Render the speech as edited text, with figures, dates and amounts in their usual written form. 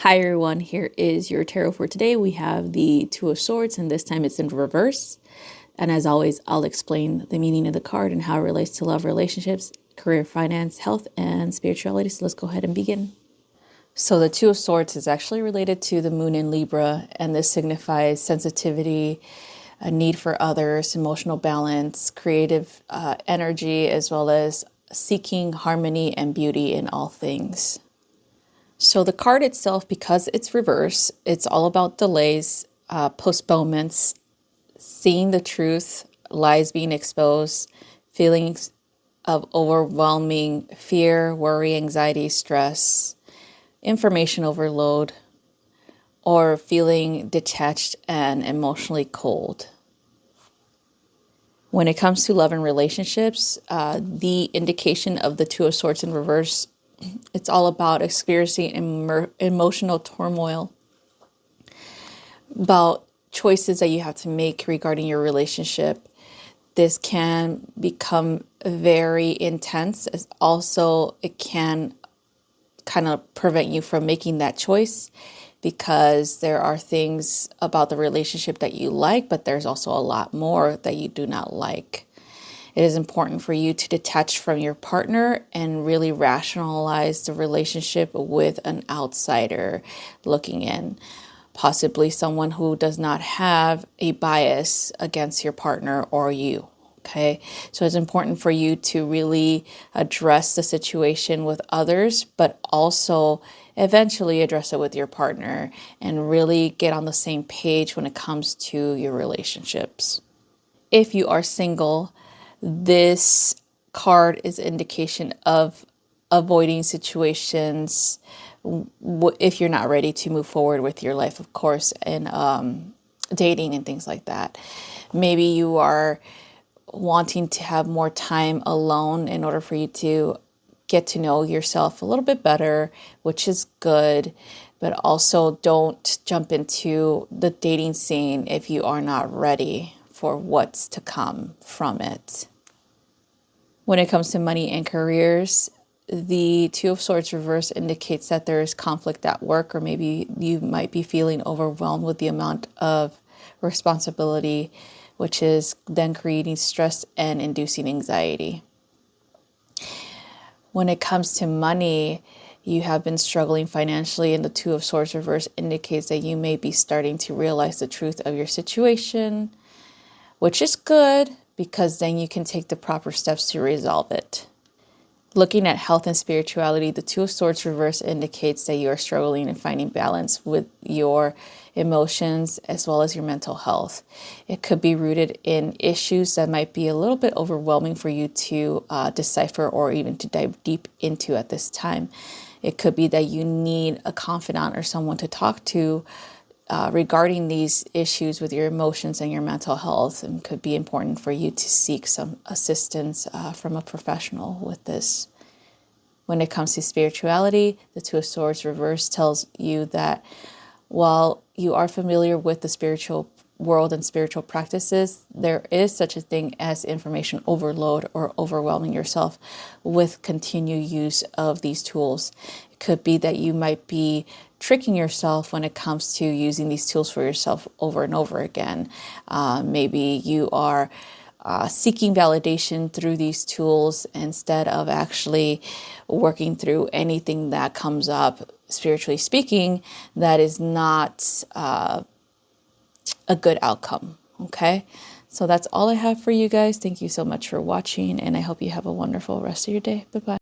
Hi everyone, here is your tarot for today. We have the Two of Swords, and this time it's in reverse. And as always, I'll explain the meaning of the card and how it relates to love, relationships, career, finance, health, and spirituality. So let's go ahead and begin. So the Two of Swords is actually related to the moon in Libra, and this signifies sensitivity, a need for others, emotional balance, creative energy, as well as seeking harmony and beauty in all things. So the card itself, because it's reverse, it's all about delays, postponements, seeing the truth, lies being exposed, feelings of overwhelming fear, worry, anxiety, stress, information overload, or feeling detached and emotionally cold. When it comes to love and relationships, the indication of the Two of Swords in reverse, it's all about experiencing emotional turmoil, about choices that you have to make regarding your relationship. This can become very intense, as also it can kind of prevent you from making that choice, because there are things about the relationship that you like, but there's also a lot more that you do not like. It is important for you to detach from your partner and really rationalize the relationship with an outsider looking in, possibly someone who does not have a bias against your partner or you. Okay, so it's important for you to really address the situation with others, but also eventually address it with your partner and really get on the same page when it comes to your relationships. If you are single, this card is indication of avoiding situations if you're not ready to move forward with your life, of course, and dating and things like that. Maybe you are wanting to have more time alone in order for you to get to know yourself a little bit better, which is good, but also don't jump into the dating scene if you are not ready for what's to come from it. When it comes to money and careers, the Two of Swords reverse indicates that there is conflict at work, or maybe you might be feeling overwhelmed with the amount of responsibility, which is then creating stress and inducing anxiety. When it comes to money, you have been struggling financially, and the Two of Swords reverse indicates that you may be starting to realize the truth of your situation, which is good because then you can take the proper steps to resolve it. Looking at health and spirituality, the Two of Swords reverse indicates that you are struggling in finding balance with your emotions as well as your mental health. It could be rooted in issues that might be a little bit overwhelming for you to decipher or even to dive deep into at this time. It could be that you need a confidant or someone to talk to regarding these issues with your emotions and your mental health, and could be important for you to seek some assistance from a professional with this. When it comes to spirituality, the Two of Swords reverse tells you that while you are familiar with the spiritual world and spiritual practices, there is such a thing as information overload or overwhelming yourself with continued use of these tools. It could be that you might be tricking yourself when it comes to using these tools for yourself over and over again. Maybe you are seeking validation through these tools instead of actually working through anything that comes up, spiritually speaking, that is not a good outcome. Okay, so that's all I have for you guys. Thank you so much for watching, and I hope you have a wonderful rest of your day. Bye bye.